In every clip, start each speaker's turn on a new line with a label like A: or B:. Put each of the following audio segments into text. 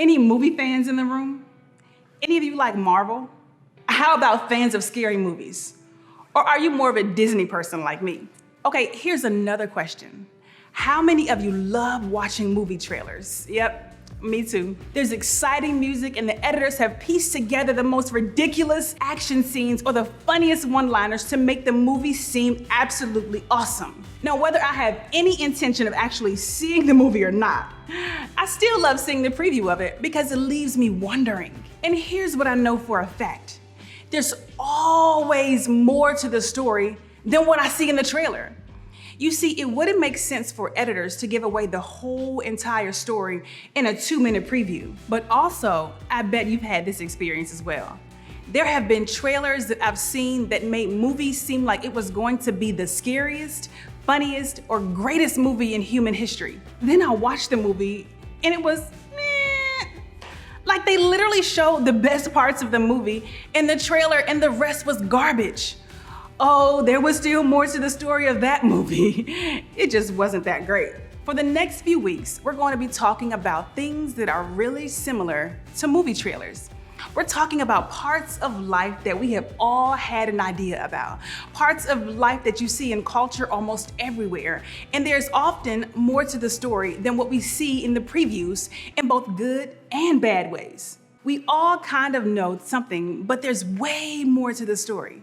A: Any movie fans in the room? Any of you like Marvel? How about fans of scary movies? Or are you more of a Disney person like me? Okay, here's another question. How many of you love watching movie trailers? Yep, me too. There's exciting music and the editors have pieced together the most ridiculous action scenes or the funniest one-liners to make the movie seem absolutely awesome. Now, whether I have any intention of actually seeing the movie or not, I still love seeing the preview of it because it leaves me wondering. And here's what I know for a fact. There's always more to the story than what I see in the trailer. You see, it wouldn't make sense for editors to give away the whole entire story in a 2-minute preview. But also, I bet you've had this experience as well. There have been trailers that I've seen that made movies seem like it was going to be the scariest, funniest, or greatest movie in human history. Then I watched the movie and it was meh. Like they literally showed the best parts of the movie in the trailer and the rest was garbage. Oh, there was still more to the story of that movie. It just wasn't that great. For the next few weeks, we're going to be talking about things that are really similar to movie trailers. We're talking about parts of life that we have all had an idea about, parts of life that you see in culture almost everywhere. And there's often more to the story than what we see in the previews in both good and bad ways. We all kind of know something, but there's way more to the story.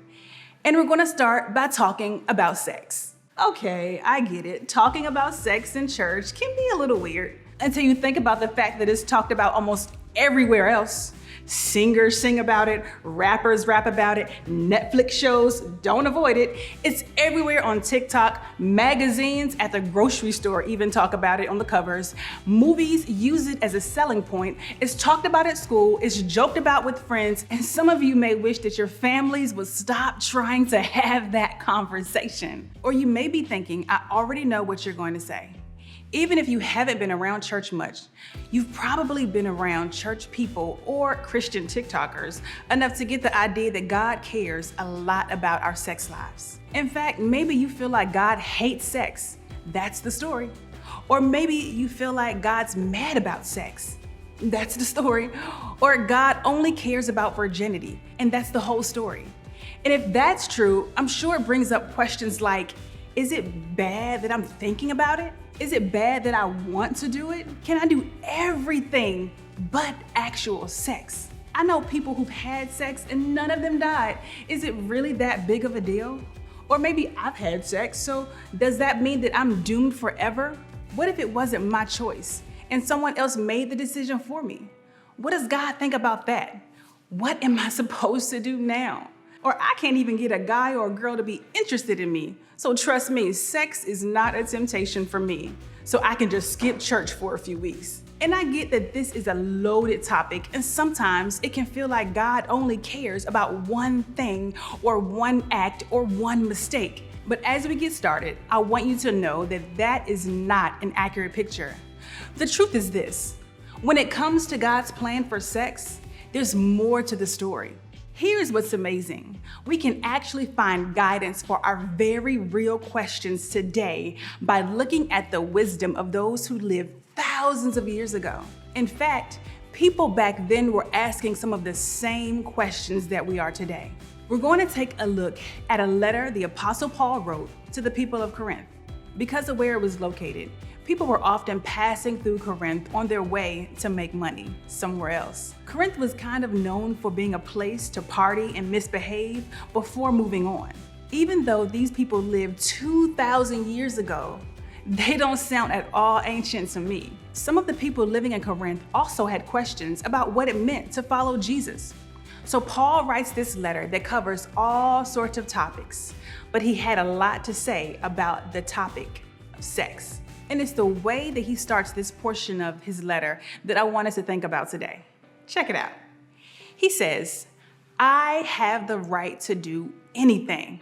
A: And we're gonna start by talking about sex. Okay, I get it. Talking about sex in church can be a little weird until you think about the fact that it's talked about almost everywhere else. Singers sing about it, rappers rap about it, Netflix shows, don't avoid it. It's everywhere on TikTok, magazines at the grocery store even talk about it on the covers. Movies use it as a selling point. It's talked about at school, it's joked about with friends, and some of you may wish that your families would stop trying to have that conversation. Or you may be thinking, I already know what you're going to say. Even if you haven't been around church much, you've probably been around church people or Christian TikTokers enough to get the idea that God cares a lot about our sex lives. In fact, maybe you feel like God hates sex. That's the story. Or maybe you feel like God's mad about sex. That's the story. Or God only cares about virginity, and that's the whole story. And if that's true, I'm sure it brings up questions like, is it bad that I'm thinking about it? Is it bad that I want to do it? Can I do everything but actual sex? I know people who've had sex and none of them died. Is it really that big of a deal? Or maybe I've had sex, so does that mean that I'm doomed forever? What if it wasn't my choice and someone else made the decision for me? What does God think about that? What am I supposed to do now? Or I can't even get a guy or a girl to be interested in me. So trust me, sex is not a temptation for me. So I can just skip church for a few weeks. And I get that this is a loaded topic, and sometimes it can feel like God only cares about one thing or one act or one mistake. But as we get started, I want you to know that that is not an accurate picture. The truth is this: when it comes to God's plan for sex, there's more to the story. Here's what's amazing. We can actually find guidance for our very real questions today by looking at the wisdom of those who lived thousands of years ago. In fact, people back then were asking some of the same questions that we are today. We're going to take a look at a letter the Apostle Paul wrote to the people of Corinth. Because of where it was located, people were often passing through Corinth on their way to make money somewhere else. Corinth was kind of known for being a place to party and misbehave before moving on. Even though these people lived 2,000 years ago, they don't sound at all ancient to me. Some of the people living in Corinth also had questions about what it meant to follow Jesus. So Paul writes this letter that covers all sorts of topics, but he had a lot to say about the topic of sex. And it's the way that he starts this portion of his letter that I want us to think about today. Check it out. He says, I have the right to do anything.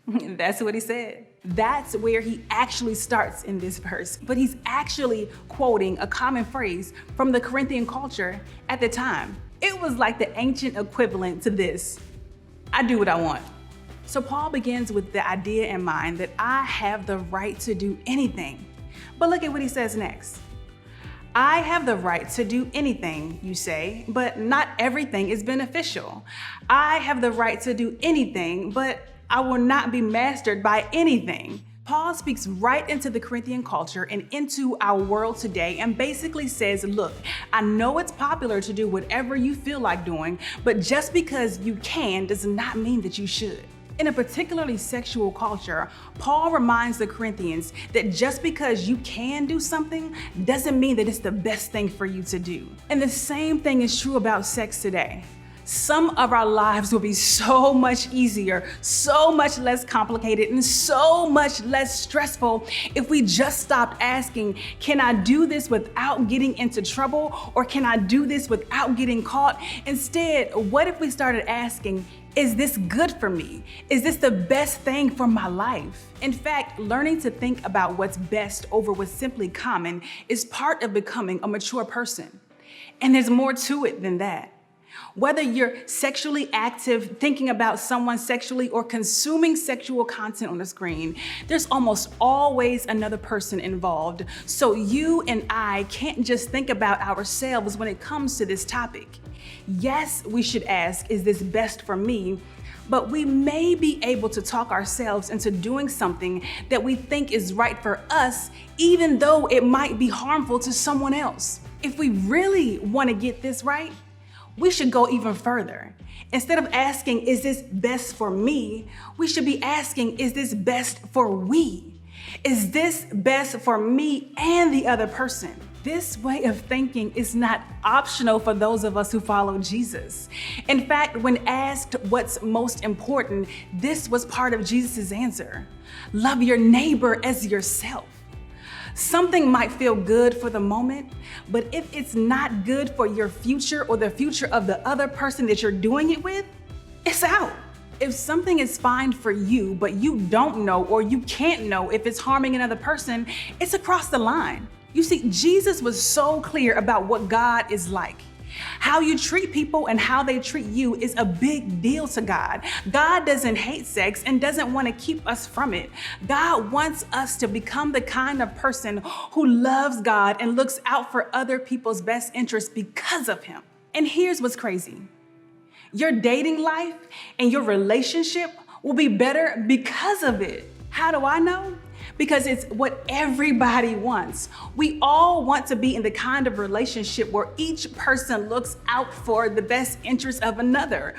A: That's what he said. That's where he actually starts in this verse. But he's actually quoting a common phrase from the Corinthian culture at the time. It was like the ancient equivalent to this: I do what I want. So Paul begins with the idea in mind that I have the right to do anything. But look at what he says next. I have the right to do anything, you say, but not everything is beneficial. I have the right to do anything, but I will not be mastered by anything. Paul speaks right into the Corinthian culture and into our world today and basically says, look, I know it's popular to do whatever you feel like doing, but just because you can does not mean that you should. In a particularly sexual culture, Paul reminds the Corinthians that just because you can do something doesn't mean that it's the best thing for you to do. And the same thing is true about sex today. Some of our lives will be so much easier, so much less complicated, and so much less stressful if we just stopped asking, can I do this without getting into trouble? Or can I do this without getting caught? Instead, what if we started asking, is this good for me? Is this the best thing for my life? In fact, learning to think about what's best over what's simply common is part of becoming a mature person. And there's more to it than that. Whether you're sexually active, thinking about someone sexually, or consuming sexual content on the screen, there's almost always another person involved. So you and I can't just think about ourselves when it comes to this topic. Yes, we should ask, is this best for me? But we may be able to talk ourselves into doing something that we think is right for us, even though it might be harmful to someone else. If we really want to get this right, we should go even further. Instead of asking, is this best for me? We should be asking, is this best for we? Is this best for me and the other person? This way of thinking is not optional for those of us who follow Jesus. In fact, when asked what's most important, this was part of Jesus' answer. Love your neighbor as yourself. Something might feel good for the moment, but if it's not good for your future or the future of the other person that you're doing it with, it's out. If something is fine for you, but you don't know or you can't know if it's harming another person, it's across the line. You see, Jesus was so clear about what God is like. How you treat people and how they treat you is a big deal to God. God doesn't hate sex and doesn't want to keep us from it. God wants us to become the kind of person who loves God and looks out for other people's best interests because of Him. And here's what's crazy. Your dating life and your relationship will be better because of it. How do I know? Because it's what everybody wants. We all want to be in the kind of relationship where each person looks out for the best interest of another.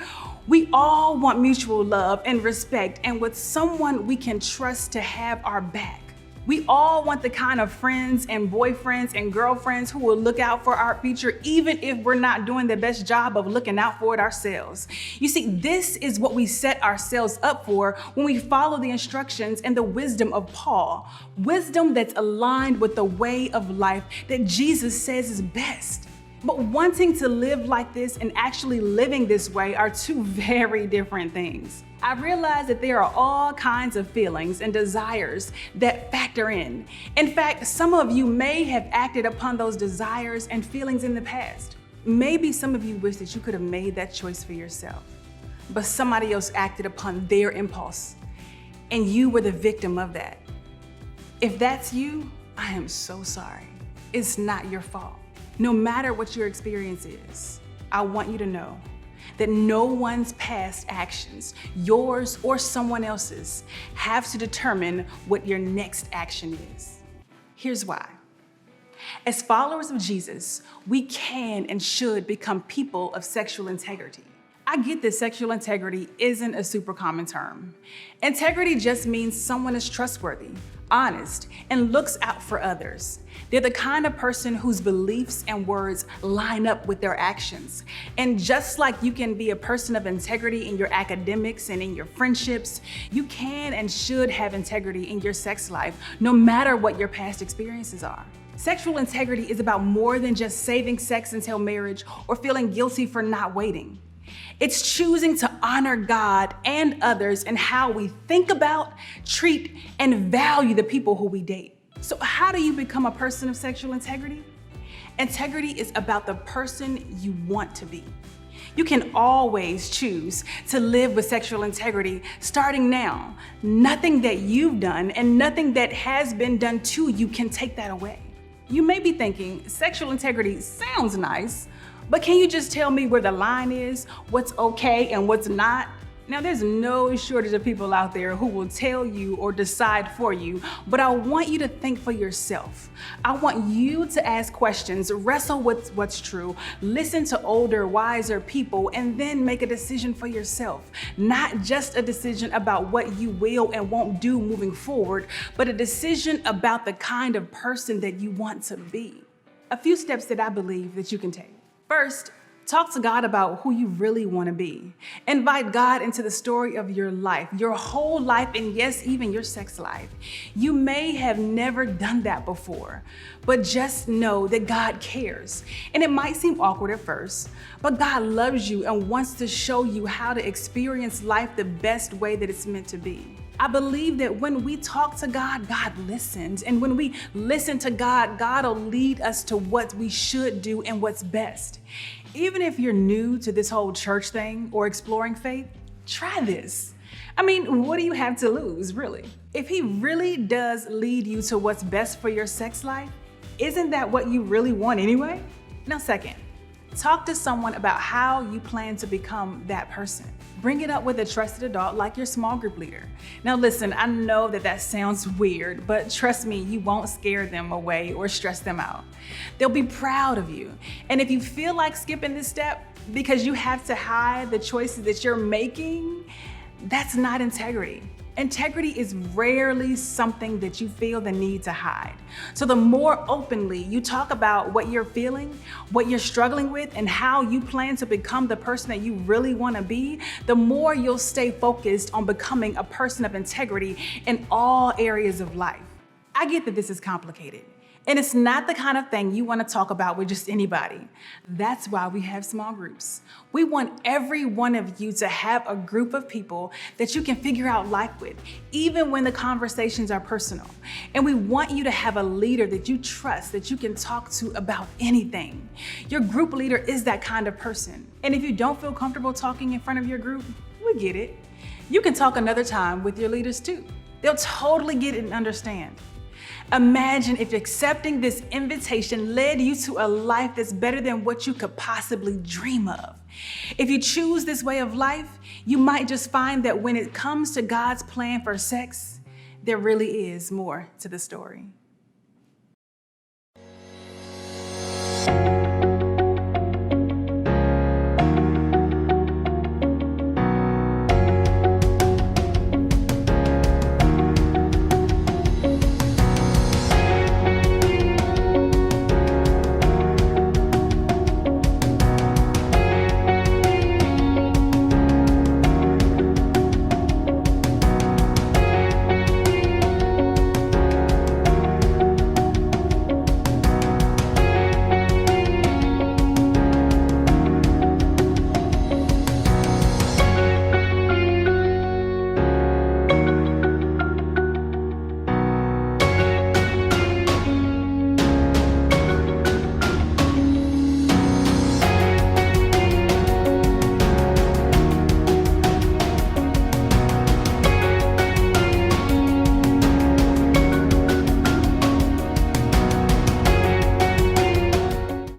A: We all want mutual love and respect and with someone we can trust to have our back. We all want the kind of friends and boyfriends and girlfriends who will look out for our future even if we're not doing the best job of looking out for it ourselves. You see, this is what we set ourselves up for when we follow the instructions and the wisdom of Paul. Wisdom that's aligned with the way of life that Jesus says is best. But wanting to live like this and actually living this way are two very different things. I realize that there are all kinds of feelings and desires that factor in. In fact, some of you may have acted upon those desires and feelings in the past. Maybe some of you wish that you could have made that choice for yourself, but somebody else acted upon their impulse, and you were the victim of that. If that's you, I am so sorry. It's not your fault. No matter what your experience is, I want you to know that no one's past actions, yours or someone else's, have to determine what your next action is. Here's why. As followers of Jesus, we can and should become people of sexual integrity. I get that sexual integrity isn't a super common term. Integrity just means someone is trustworthy, honest, and looks out for others. They're the kind of person whose beliefs and words line up with their actions. And just like you can be a person of integrity in your academics and in your friendships, you can and should have integrity in your sex life, no matter what your past experiences are. Sexual integrity is about more than just saving sex until marriage or feeling guilty for not waiting. It's choosing to honor God and others in how we think about, treat, and value the people who we date. So how do you become a person of sexual integrity? Integrity is about the person you want to be. You can always choose to live with sexual integrity starting now. Nothing that you've done and nothing that has been done to you can take that away. You may be thinking, sexual integrity sounds nice, but can you just tell me where the line is, what's okay and what's not? Now, there's no shortage of people out there who will tell you or decide for you, but I want you to think for yourself. I want you to ask questions, wrestle with what's true, listen to older, wiser people, and then make a decision for yourself. Not just a decision about what you will and won't do moving forward, but a decision about the kind of person that you want to be. A few steps that I believe that you can take. First, talk to God about who you really want to be. Invite God into the story of your life, your whole life, and yes, even your sex life. You may have never done that before, but just know that God cares. And it might seem awkward at first, but God loves you and wants to show you how to experience life the best way that it's meant to be. I believe that when we talk to God, God listens. And when we listen to God, God will lead us to what we should do and what's best. Even if you're new to this whole church thing or exploring faith, try this. I mean, what do you have to lose, really? If He really does lead you to what's best for your sex life, isn't that what you really want anyway? Now, second, talk to someone about how you plan to become that person. Bring it up with a trusted adult like your small group leader. Now listen, I know that sounds weird, but trust me, you won't scare them away or stress them out. They'll be proud of you. And if you feel like skipping this step because you have to hide the choices that you're making, that's not integrity. Integrity is rarely something that you feel the need to hide. So the more openly you talk about what you're feeling, what you're struggling with, and how you plan to become the person that you really want to be, the more you'll stay focused on becoming a person of integrity in all areas of life. I get that this is complicated, and it's not the kind of thing you want to talk about with just anybody. That's why we have small groups. We want every one of you to have a group of people that you can figure out life with, even when the conversations are personal. And we want you to have a leader that you trust, that you can talk to about anything. Your group leader is that kind of person. And if you don't feel comfortable talking in front of your group, we get it. You can talk another time with your leaders too. They'll totally get it and understand. Imagine if accepting this invitation led you to a life that's better than what you could possibly dream of. If you choose this way of life, you might just find that when it comes to God's plan for sex, there really is more to the story.